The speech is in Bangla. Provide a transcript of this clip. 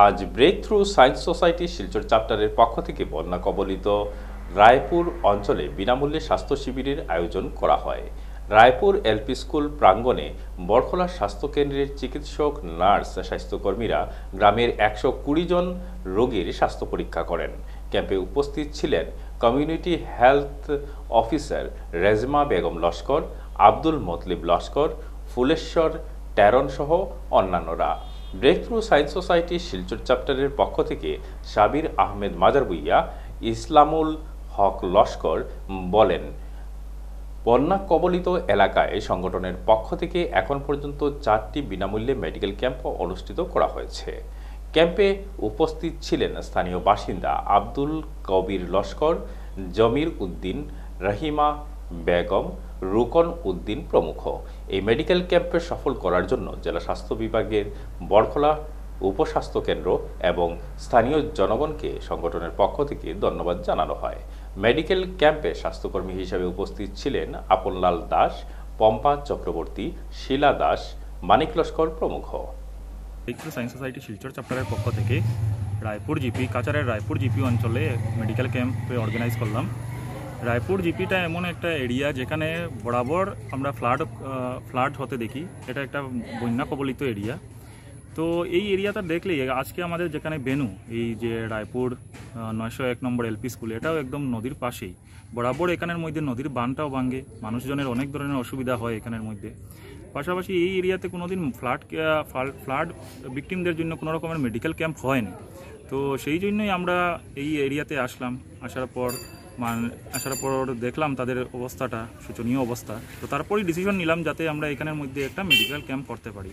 আজ breakthrough science society Silchar চ্যাপ্টারের পক্ষ থেকে বন্যা কবলিত রায়পুর অঞ্চলে বিনামূল্যে স্বাস্থ্য শিবিরের আয়োজন করা হয়। রায়পুর এলপি স্কুল প্রাঙ্গণে বড়খোলা স্বাস্থ্যকেন্দ্রের চিকিৎসক, নার্স, স্বাস্থ্যকর্মীরা গ্রামের ১২০ জন রোগীর স্বাস্থ্য পরীক্ষা করেন। ক্যাম্পে উপস্থিত ছিলেন community health officer Rezma Begum Laskar, Abdul Matlib Laskar, Phuleswar Teron সহ অন্যান্যরা। Breakthrough science society Silchar চ্যাপ্টারের পক্ষ থেকে সাবির আহমেদ মাজার ভুইয়া, ইসলামুল হক লস্কর বলেন, বন্যা কবলিত এলাকায় সংগঠনের পক্ষ থেকে এখন পর্যন্ত 4টি বিনামূল্যে মেডিকেল ক্যাম্প অনুষ্ঠিত করা হয়েছে। ক্যাম্পে উপস্থিত ছিলেন স্থানীয় বাসিন্দা আব্দুল কবির লস্কর, জমির উদ্দিন, রহিমা বেগম, রুকন উদ্দিন প্রমুখ। এই মেডিকেল ক্যাম্পে সফল করার জন্য জেলা স্বাস্থ্য বিভাগের বড়খোলা উপস্বাস্থ্য কেন্দ্র এবং স্থানীয় জনগণকে সংগঠনের পক্ষ থেকে ধন্যবাদ জানানো হয়। মেডিকেল ক্যাম্পে স্বাস্থ্যকর্মী হিসেবে উপস্থিত ছিলেন আপনলাল দাস, পম্পা চক্রবর্তী, শিলা দাস, মানিক লস্কর প্রমুখ। Breakthrough science society Silchar চ্যাপ্টারের পক্ষ থেকে রায়পুর জিপি কাছাড়ের রায়পুর জিপি অঞ্চলে মেডিকেল ক্যাম্প অর্গানাইজ করলাম। রায়পুর জিপিটা এমন একটা এরিয়া যেখানে বরাবর আমরা ফ্লাড হতে দেখি। এটা একটা বন্যা কবলিত এরিয়া। তো এই এরিয়াটা দেখলেই আজকে আমাদের যেখানে বেনু, এই যে রায়পুর 901 নম্বর এলপি স্কুল, এটাও একদম নদীর পাশেই। বরাবর এখানের মধ্যে নদীর বানটাও ভাঙে, মানুষজনের অনেক ধরনের অসুবিধা হয় এখানের মধ্যে। পাশাপাশি এই এরিয়াতে কোনোদিন ফ্লাড ভিকটিমদের জন্য কোনো রকমের মেডিকেল ক্যাম্প হয়নি। তো সেই জন্যই আমরা এই এরিয়াতে আসলাম। আসার পর দেখলাম তাদের অবস্থাটা শোচনীয় অবস্থা। তো তারপরই ডিসিশন নিলাম যাতে আমরা এখানের মধ্যে একটা মেডিকেল ক্যাম্প করতে পারি।